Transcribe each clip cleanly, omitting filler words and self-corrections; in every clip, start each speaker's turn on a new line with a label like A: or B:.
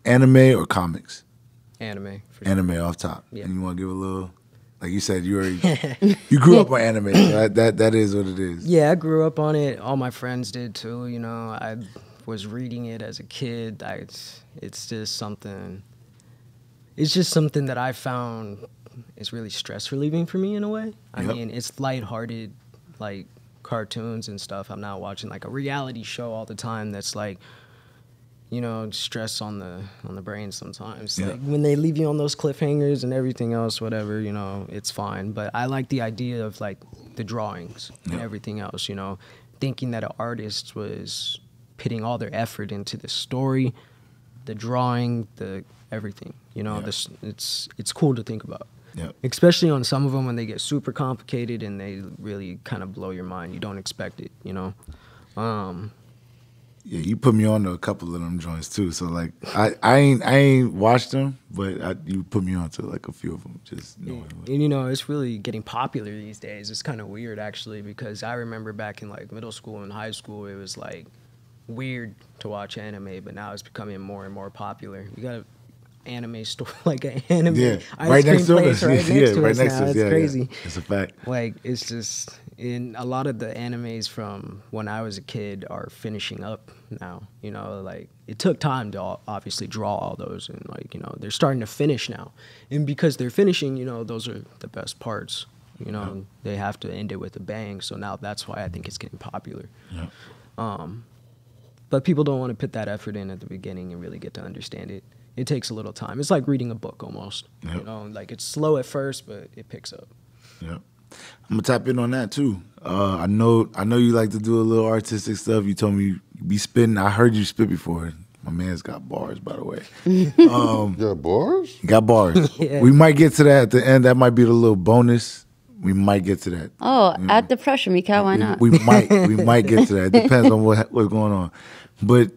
A: Anime or comics?
B: Anime. For
A: Anime
B: sure.
A: off top.
B: Yeah.
A: And you want to give a little, like you said, you grew up on anime. So that is what it is.
B: Yeah, I grew up on it. All my friends did too. You know, I was reading it as a kid. It's just something. It's just something that I found is really stress relieving for me in a way. I
A: Yep.
B: mean, it's lighthearted, like cartoons and stuff. I'm not watching like a reality show all the time. That's like, you know, stress on the brain sometimes.
A: Yeah.
B: Like when they leave you on those cliffhangers and everything else, whatever, you know, it's fine. But I like the idea of like the drawings and
A: Yeah.
B: everything else, you know, thinking that an artist was putting all their effort into the story, the drawing, the everything, you know,
A: Yeah.
B: it's cool to think about.
A: Yeah.
B: Especially on some of them when they get super complicated and they really kind of blow your mind. You don't expect it, you know.
A: Yeah, you put me on to a couple of them joints too. So like, I ain't watched them, but you put me on to like a few of them. Just knowing.
B: And you know, it's really getting popular these days. It's kind of weird actually, because I remember back in like middle school and high school, it was like weird to watch anime, but now it's becoming more and more popular. You got an anime store, like an anime
A: Yeah,
B: ice
A: right
B: cream
A: next to
B: place
A: us.
B: right next
A: Yeah,
B: to
A: right
B: us
A: next
B: now.
A: to us.
B: It's
A: Yeah,
B: crazy.
A: yeah. It's a fact.
B: Like it's just in a lot of the animes from when I was a kid are finishing up now. You know, like it took time to obviously draw all those, and like, you know, they're starting to finish now. And because they're finishing, you know, those are the best parts. You know, they have to end it with a bang. So now that's why I think it's getting popular.
A: Yeah.
B: But people don't want to put that effort in at the beginning and really get to understand it. It takes a little time. It's like reading a book almost.
A: Yep.
B: You know, like it's slow at first, but it picks up.
A: Yeah. I'm gonna tap in on that too. I know you like to do a little artistic stuff. You told me you be spitting. I heard you spit before. My man's got bars, by the way.
C: You got bars?
A: Got bars.
B: Yeah.
A: We might get to that at the end. That might be the little bonus. We might get to that.
C: Oh, add the pressure, Mika. Why not?
A: We might get to that. It depends on what's going on. But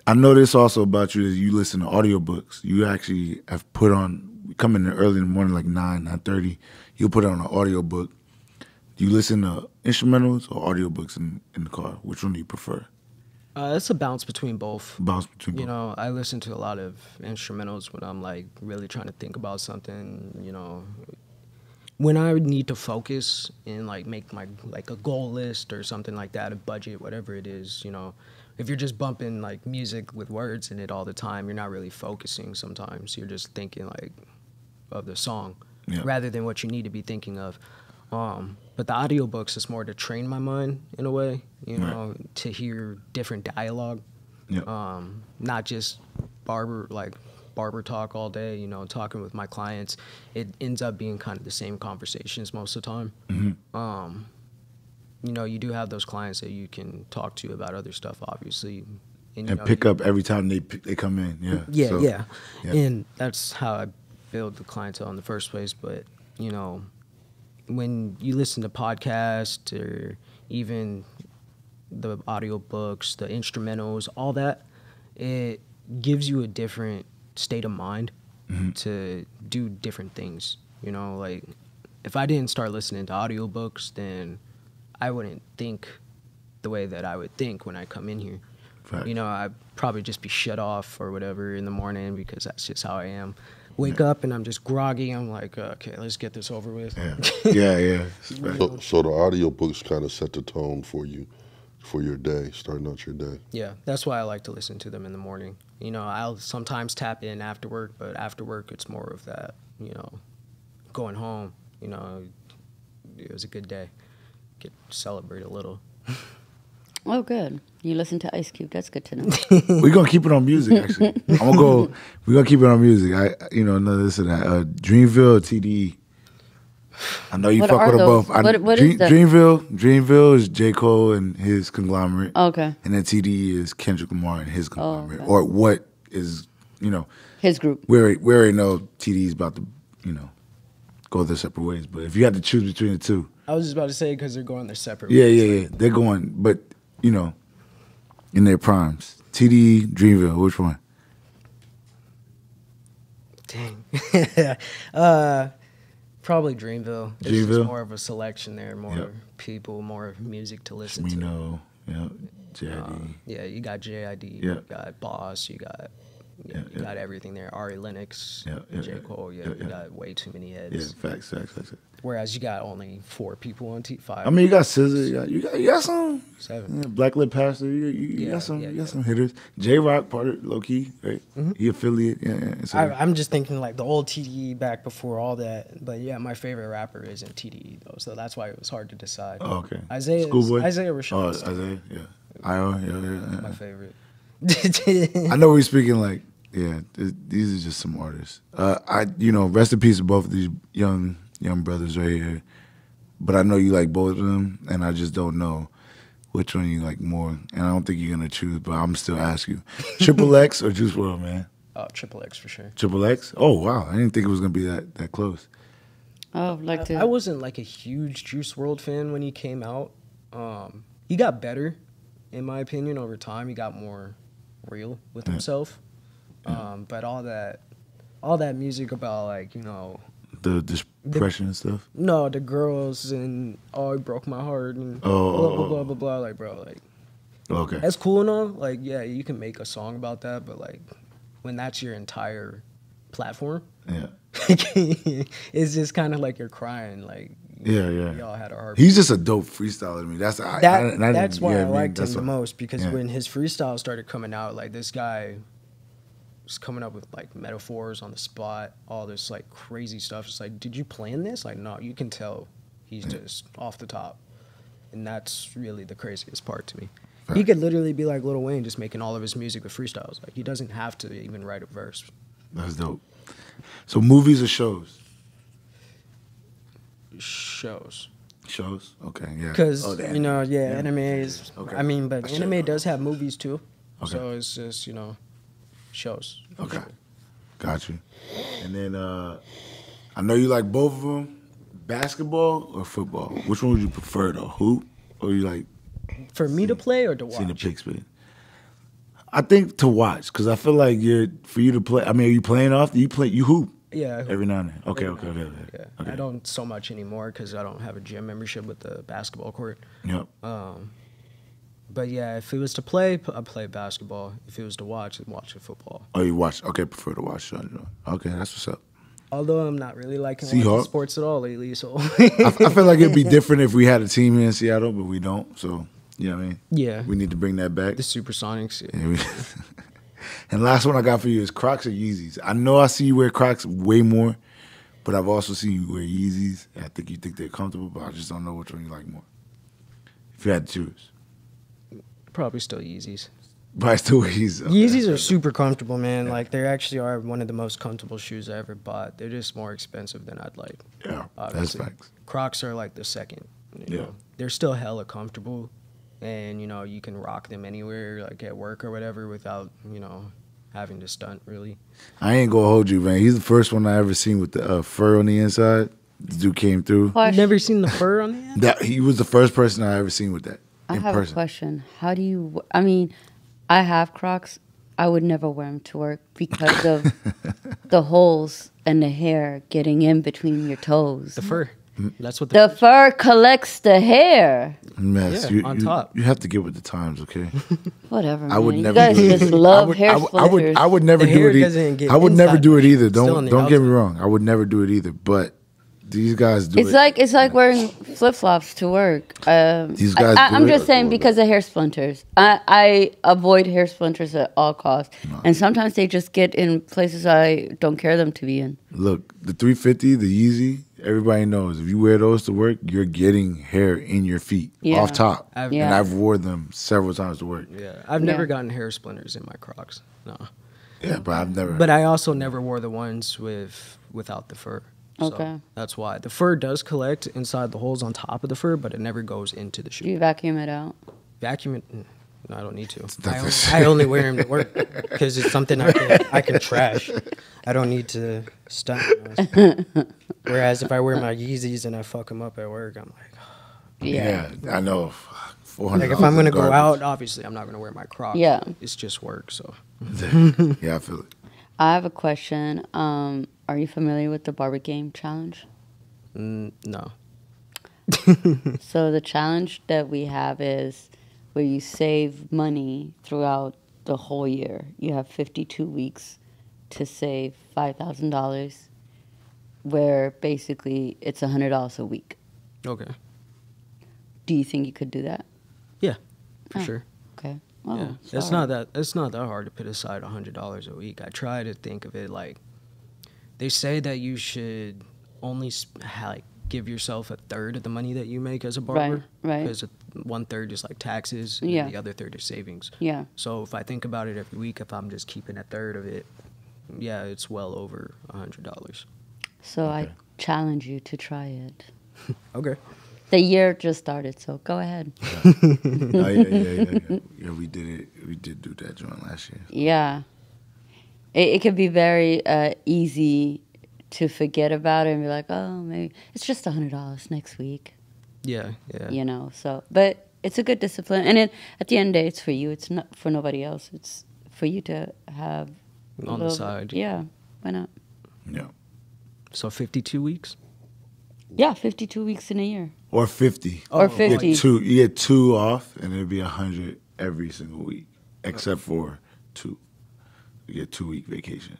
A: I know this also about you is you listen to audiobooks. You actually have put on, come in early in the morning, like 9:30. You'll put on an audiobook. Do you listen to instrumentals or audiobooks in the car? Which one do you prefer?
B: It's a bounce between both.
A: Bounce between both.
B: You know, I listen to a lot of instrumentals when I'm like really trying to think about something, you know. When I need to focus and like make my like a goal list or something like that, a budget, whatever it is, you know, if you're just bumping like music with words in it all the time, you're not really focusing sometimes. You're just thinking like of the song rather than what you need to be thinking of. But the audiobooks is more to train my mind in a way, you know, to hear different dialogue.
A: Yeah.
B: Not just barber talk all day, you know, talking with my clients. It ends up being kind of the same conversations most of the time.
A: Mm-hmm.
B: You know, you do have those clients that you can talk to about other stuff, obviously. And, you
A: And
B: know,
A: pick up every time they come in. Yeah.
B: Yeah,
A: So,
B: yeah.
A: yeah.
B: And that's how I build the clientele in the first place. But, you know, when you listen to podcasts or even the audiobooks, the instrumentals, all that, it gives you a different state of mind to do different things. You know, like if I didn't start listening to audiobooks, then I wouldn't think the way that I would think when I come in here.
A: Fact.
B: You know, I'd probably just be shut off or whatever in the morning because that's just how I am. Wake up and I'm just groggy. I'm like, okay, let's get this over with.
A: Yeah.
C: So the audiobooks kind of set the tone for you, for your day, starting out your day.
B: Yeah, that's why I like to listen to them in the morning. You know, I'll sometimes tap in after work, but after work it's more of that, you know, going home, you know, it was a good day. Get to celebrate a little.
C: Oh, good. You listen to Ice Cube. That's good to know.
A: We're gonna keep it on music. Actually, we're gonna keep it on music. None of this and that. Dreamville, or TDE. I know you
C: What
A: fuck
C: are
A: with them
C: those?
A: both.
C: What is that?
A: Dreamville is J. Cole and his conglomerate.
C: Okay.
A: And then TDE is Kendrick Lamar and his conglomerate,
C: okay.
A: or what is
C: His group.
A: we already know TDE is about to go their separate ways. But if you had to choose between the two,
B: I was just about to say because they're going their separate
A: yeah,
B: ways.
A: yeah, they're going, but in their primes, TDE, Dreamville, which one?
B: Dang. Probably Dreamville. It's
A: Dreamville?
B: just more of a selection there, more
A: Yep.
B: people, more music to listen
A: Smino, yeah, JID.
B: to. Yeah, you got JID,
A: Yeah.
B: you got Boss, you got Yeah, you got everything there. Ari Lennox, J. Cole. Yeah, you got way too many heads.
A: Yeah, facts.
B: Whereas you got only 4 people on T5.
A: I mean, you got SZA, you got some
B: 7.
A: Black Lip Pastor. You got some hitters. J Rock, part of low key, right? He affiliate. Yeah. So,
B: I'm just thinking like the old TDE back before all that. But yeah, my favorite rapper isn't TDE though, so that's why it was hard to decide.
A: oh, okay.
B: Isaiah Rashad.
A: Oh, Isaiah, yeah. Yeah.
B: My favorite.
A: I know we're speaking like, these are just some artists. Rest in peace to both of these young brothers right here. But I know you like both of them, and I just don't know which one you like more. And I don't think you're gonna choose, but I'm still asking you. Triple X or Juice WRLD, man?
B: Oh, Triple X for sure.
A: Triple X? Oh wow, I didn't think it was gonna be that close.
D: Oh, like to.
B: I wasn't like a huge Juice WRLD fan when he came out. He got better, in my opinion, over time. He got more real with himself. But all that music about like,
A: the depression and stuff.
B: No, the girls and it broke my heart and blah blah blah. Like, bro, like,
A: okay,
B: that's cool and all. Like, yeah, you can make a song about that, but like, when that's your entire platform, it's just kind of like you're crying. Like, y'all had a heart.
A: He's just a dope freestyler to me. That's
B: why I liked him the most, because when his freestyle started coming out, like, this guy was coming up with like metaphors on the spot, all this like crazy stuff. It's like, did you plan this? Like, no, you can tell he's just off the top, and that's really the craziest part to me. Right. He could literally be like Lil Wayne, just making all of his music with freestyles. Like, he doesn't have to even write a verse.
A: That's dope. So movies or shows?
B: Shows.
A: Okay, yeah.
B: Because anime is.
A: Okay.
B: I mean, but anime does have movies too. Okay. So it's just shows.
A: Okay,
B: sure.
A: Got you. And then I know you like both of them. Basketball or football? Which one would you prefer though? Hoop or you like?
B: For me to play or to watch?
A: Seen the pics, man. I think to watch, because I feel like for you to play. I mean, are you playing off? You hoop? Yeah. Every now and then. Okay.
B: Yeah. Okay. I don't so much anymore because I don't have a gym membership with the basketball court.
A: Yep.
B: But yeah, if it was to play, I'd play basketball. If it was to watch, I'd watch the football.
A: Oh, you watch? Okay, prefer to watch. Okay, that's what's up.
B: Although I'm not really liking watching sports at all lately, so.
A: I feel like it'd be different if we had a team here in Seattle, but we don't. So, you know what I mean?
B: Yeah.
A: We need to bring that back.
B: The Supersonics.
A: Yeah. And last one I got for you is Crocs or Yeezys. I know I see you wear Crocs way more, but I've also seen you wear Yeezys. I think you think they're comfortable, but I just don't know which one you like more. If you had to choose.
B: Probably still Yeezys.
A: Probably still Yeezys. Okay.
B: Yeezys are super comfortable, man. Yeah. Like, they actually are one of the most comfortable shoes I ever bought. They're just more expensive than I'd like.
A: Yeah, obviously. That's facts.
B: Crocs are like the second. You know? They're still hella comfortable, and you can rock them anywhere, like at work or whatever, without having to stunt really.
A: I ain't gonna hold you, man. He's the first one I ever seen with the fur on the inside. The dude came through.
B: You've never seen the fur on the inside?
A: He was the first person I ever seen with that.
D: I have a question. How do you? I mean, I have Crocs. I would never wear them to work because of the holes and the hair getting in between your toes.
B: The fur. That's what
D: the fur collects the hair.
A: Mess.
B: Yeah, on top.
A: You have to get with the times, okay?
D: Whatever.
A: I would
D: man.
A: never.
D: You guys just love hair splinters.
A: I would never do it either. I would never do it either. Don't get me wrong. I would never do it either. But these guys do it.
D: It's like wearing flip flops to work.
A: These guys.
D: I'm just saying because of hair splinters. I avoid hair splinters at all costs, and sometimes they just get in places I don't care them to be in.
A: Look, the 350, the Yeezy. Everybody knows if you wear those to work, you're getting hair in your feet off top. And I've wore them several times to work.
B: Yeah, I've never gotten hair splinters in my Crocs. No.
A: Yeah, but I've never.
B: But I also never wore the ones without the fur. So
D: okay.
B: That's why. The fur does collect inside the holes on top of the fur, but it never goes into the shoe.
D: Do you vacuum it out?
B: Vacuum it? No, I don't need to. I only wear them to work because it's something I can trash. I don't need to stunt. Whereas if I wear my Yeezys and I fuck them up at work, I'm like,
A: yeah, I know.
B: Like if I'm gonna go out, obviously I'm not gonna wear my Crocs.
D: Yeah,
B: it's just work. So
A: yeah, I feel it.
D: I have a question. Are you familiar with the Barber game challenge?
B: No.
D: So the challenge that we have is where you save money throughout the whole year. You have 52 weeks to save $5,000, where basically it's $100 a week.
B: Okay.
D: Do you think you could do that?
B: Yeah, for
D: Oh.
B: sure.
D: Okay. Oh,
B: Yeah, it's not that hard to put aside $100 a week. I try to think of it like they say that you should only like give yourself a third of the money that you make as a barber,
D: Right.
B: Because 1/3 is like taxes, and
D: Yeah.
B: the other third is savings.
D: Yeah.
B: So if I think about it every week, if I'm just keeping a third of it, yeah, it's well over $100.
D: So I challenge you to try it.
B: Okay.
D: The year just started, so go ahead.
A: Oh, yeah, we did it. We did do that joint last year.
D: Yeah. It could be very easy to forget about it and be like, oh, maybe it's just $100 next week,
B: Yeah.
D: you know. So, but it's a good discipline, and at the end of the day, it's for you. It's not for nobody else. It's for you to have a
B: On the
D: little-
B: side.
D: Yeah, why not?
A: Yeah.
B: So 52 weeks?
D: Yeah, 52 weeks in a year.
A: Or 50.
D: Or
B: Oh,
D: 50.
A: You get 2 off, and it'd be 100 every single week, except for 2. You get 2-week vacation.